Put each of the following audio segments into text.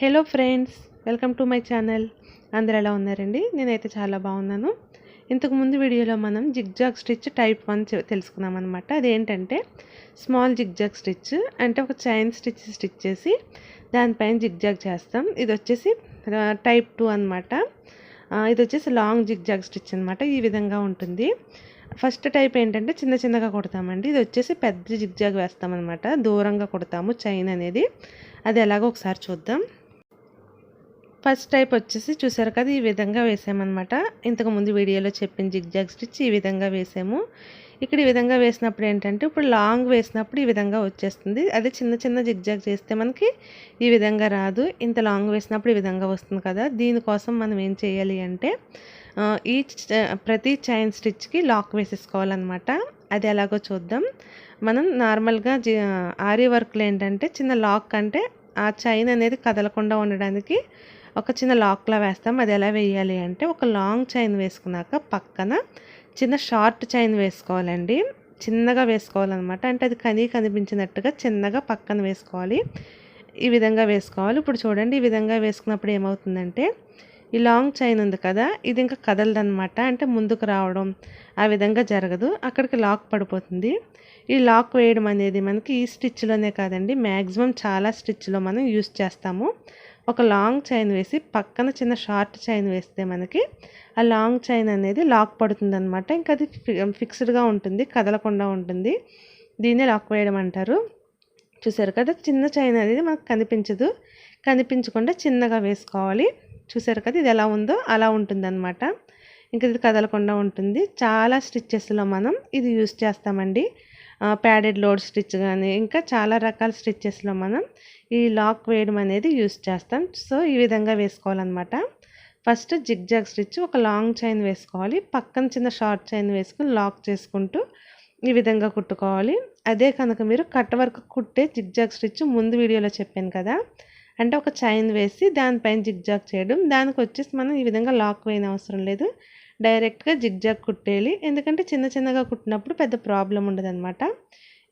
Hello friends, welcome to my channel. అందరూ ఎలా ఉన్నారండి? నేనైతే చాలా బాగున్నాను. ఇంతకుముందు వీడియోలో మనం జిగ్జాగ్ స్టిచ్ టైప్ 1 తెలుసుకున్నాం అనమాట. అదేంటంటే స్మాల్ జిగ్జాగ్ స్టిచ్, అంటే ఒక చైన్ స్టిచ్ చేసి దానిపైన జిగ్జాగ్ చేస్తాం. ఇది వచ్చేసి టైప్ 2 అనమాట. ఇది వచ్చేసి లాంగ్ జిగ్జాగ్ స్టిచ్ అనమాట. ఈ విధంగా ఉంటుంది. ఫస్ట్ టైప్ ఏంటంటే చిన్న చిన్నగా కుడతామండి. ఇది వచ్చేసి పెద్ద జిగ్జాగ్ వేస్తామన్నమాట. దూరంగా కుడతాము చైన్ అనేది. అది ఎలాగో ఒకసారి చూద్దాం. ఫస్ట్ టైప్ వచ్చేసి చూసారు కదా, ఈ విధంగా వేసామన్నమాట. ఇంతకుముందు వీడియోలో చెప్పిన జిగ్జాగ్ స్టిచ్ ఈ విధంగా వేసాము. ఇక్కడ ఈ విధంగా వేసినప్పుడు ఏంటంటే ఇప్పుడు లాంగ్ వేసినప్పుడు ఈ విధంగా వచ్చేస్తుంది. అదే చిన్న చిన్న జిగ్జాగ్ చేస్తే మనకి ఈ విధంగా రాదు. ఇంత లాంగ్ వేసినప్పుడు ఈ విధంగా వస్తుంది కదా. దీనికోసం మనం ఏం చేయాలి అంటే ప్రతి చైన్ స్టిచ్కి లాక్ వేసేసుకోవాలన్నమాట. అది ఎలాగో చూద్దాం. మనం నార్మల్గా ఆరీ వర్క్లో ఏంటంటే చిన్న లాక్ అంటే ఆ చైన్ అనేది కదలకుండా ఉండడానికి ఒక చిన్న లాక్లా వేస్తాం. అది ఎలా వేయాలి అంటే ఒక లాంగ్ చైన్ వేసుకున్నాక పక్కన చిన్న షార్ట్ చైన్ వేసుకోవాలండి. చిన్నగా వేసుకోవాలన్నమాట. అంటే అది కనిపించినట్టుగా చిన్నగా పక్కన వేసుకోవాలి. ఈ విధంగా వేసుకోవాలి. ఇప్పుడు చూడండి, ఈ విధంగా వేసుకున్నప్పుడు ఏమవుతుందంటే ఈ లాంగ్ చైన్ ఉంది కదా, ఇది ఇంకా కదలదన్నమాట. అంటే ముందుకు రావడం ఆ విధంగా జరగదు. అక్కడికి లాక్ పడిపోతుంది. ఈ లాక్ వేయడం అనేది మనకి ఈ స్టిచ్లోనే కాదండి, మ్యాక్సిమం చాలా స్టిచ్లో మనం యూస్ చేస్తాము. ఒక లాంగ్ చైన్ వేసి పక్కన చిన్న షార్ట్ చైన్ వేస్తే మనకి ఆ లాంగ్ చైన్ అనేది లాక్ పడుతుంది అనమాట. ఇంకా అది ఫిక్స్డ్గా ఉంటుంది, కదలకుండా ఉంటుంది. దీన్నే లాక్ వేయడం అంటారు. చూసారు కదా, చిన్న చైన్ అనేది మనకు కనిపించకుండా చిన్నగా వేసుకోవాలి. చూసారు కదా, ఇది ఎలా ఉందో అలా ఉంటుందన్నమాట. ఇంకా ఇది కదలకుండా ఉంటుంది. చాలా స్టిచ్చెస్లో మనం ఇది యూస్ చేస్తామండి. ప్యాడెడ్ లోడ్ స్టిచ్ కానీ ఇంకా చాలా రకాల స్టిచ్చెస్లో మనం ఈ లాక్ వేయడం అనేది యూస్ చేస్తాం. సో ఈ విధంగా వేసుకోవాలన్నమాట. ఫస్ట్ జిగ్జాగ్ స్టిచ్ ఒక లాంగ్ చైన్ వేసుకోవాలి. పక్కన చిన్న షార్ట్ చైన్ వేసుకుని లాక్ చేసుకుంటూ ఈ విధంగా కుట్టుకోవాలి. అదే కనుక మీరు కట్ వర్క్ కుట్టే జిగ్జాగ్ స్టిచ్ ముందు వీడియోలో చెప్పాను కదా, అంటే ఒక చైన్ వేసి దానిపైన జిగ్జాగ్ చేయడం. దానికి వచ్చేసి మనం ఈ విధంగా లాక్ వేయన అవసరం లేదు, డైరెక్ట్గా జిగ్జాగ్ కుట్టేయాలి. ఎందుకంటే చిన్న చిన్నగా కుట్టినప్పుడు పెద్ద ప్రాబ్లం ఉండదు అనమాట.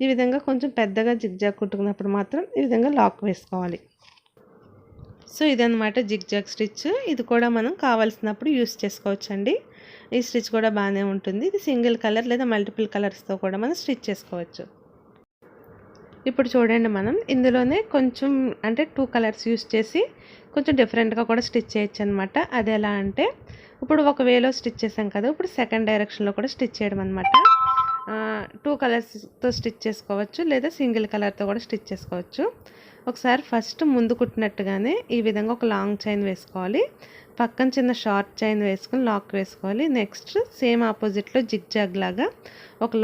ఈ విధంగా కొంచెం పెద్దగా జిగ్జాగ్ కుట్టుకున్నప్పుడు మాత్రం ఈ విధంగా లాక్ వేసుకోవాలి. సో ఇదన్నమాట జిగ్జాగ్ స్టిచ్. ఇది కూడా మనం కావాల్సినప్పుడు యూస్ చేసుకోవచ్చండి. ఈ స్టిచ్ కూడా బాగానే ఉంటుంది. ఇది సింగిల్ కలర్ లేదా మల్టిపుల్ కలర్స్తో కూడా మనం స్టిచ్ చేసుకోవచ్చు. ఇప్పుడు చూడండి, మనం ఇందులోనే కొంచెం అంటే 2 కలర్స్ యూస్ చేసి కొంచెం డిఫరెంట్గా కూడా స్టిచ్ చేయొచ్చు అనమాట. అది ఎలా అంటే ఇప్పుడు ఒక వేలో స్టిచ్ చేసాం కదా, ఇప్పుడు సెకండ్ డైరెక్షన్లో కూడా స్టిచ్ చేయడం అనమాట. 2 కలర్స్తో స్టిచ్ చేసుకోవచ్చు లేదా సింగిల్ కలర్తో కూడా స్టిచ్ చేసుకోవచ్చు. ఒకసారి ఫస్ట్ ముందు కుట్టినట్టుగానే ఈ విధంగా ఒక లాంగ్ చైన్ వేసుకోవాలి. పక్కన చిన్న షార్ట్ చైన్ వేసుకుని లాక్ వేసుకోవాలి. నెక్స్ట్ సేమ్ ఆపోజిట్లో జిగ్జాగ్ లాగా ఒక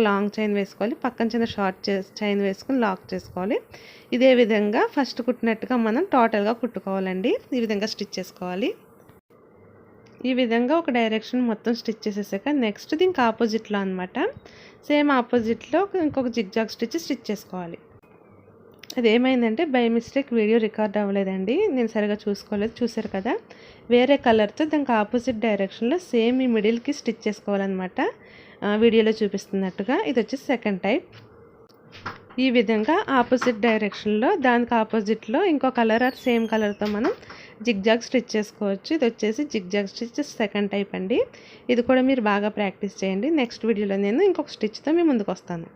లాంగ్ చైన్ వేసుకోవాలి. పక్కన చిన్న షార్ట్ చైన్ వేసుకుని లాక్ చేసుకోవాలి. ఇదే విధంగా ఫస్ట్ కుట్టినట్టుగా మనం టోటల్గా కుట్టుకోవాలండి. ఈ విధంగా స్టిచ్ చేసుకోవాలి. ఈ విధంగా ఒక డైరెక్షన్ మొత్తం స్టిచ్ చేసేసాక నెక్స్ట్ దీనికి ఆపోజిట్లో అనమాట సేమ్ ఆపోజిట్లో ఇంకొక జిగ్జాగ్ స్టిచ్ చేసుకోవాలి. అదేమైందంటే బై మిస్టేక్ వీడియో రికార్డ్ అవ్వలేదండి, నేను సరిగా చూసుకోలేదు. చూసారు కదా, వేరే కలర్తో దానికి ఆపోజిట్ డైరెక్షన్లో సేమ్ ఈ మిడిల్కి స్టిచ్ చేసుకోవాలన్నమాట. వీడియోలో చూపిస్తున్నట్టుగా. ఇది వచ్చేసి సెకండ్ టైప్. ఈ విధంగా ఆపోజిట్ డైరెక్షన్లో దానికి ఆపోజిట్లో ఇంకో కలర్ ఆర్ సేమ్ కలర్తో మనం జిగ్జాగ్ స్టిచ్ చేసుకోవచ్చు. ఇది వచ్చేసి జిగ్జాగ్ స్టిచ్ సెకండ్ టైప్ అండి. ఇది కూడా మీరు బాగా ప్రాక్టీస్ చేయండి. నెక్స్ట్ వీడియోలో నేను ఇంకొక స్టిచ్తో మీ ముందుకు వస్తాను.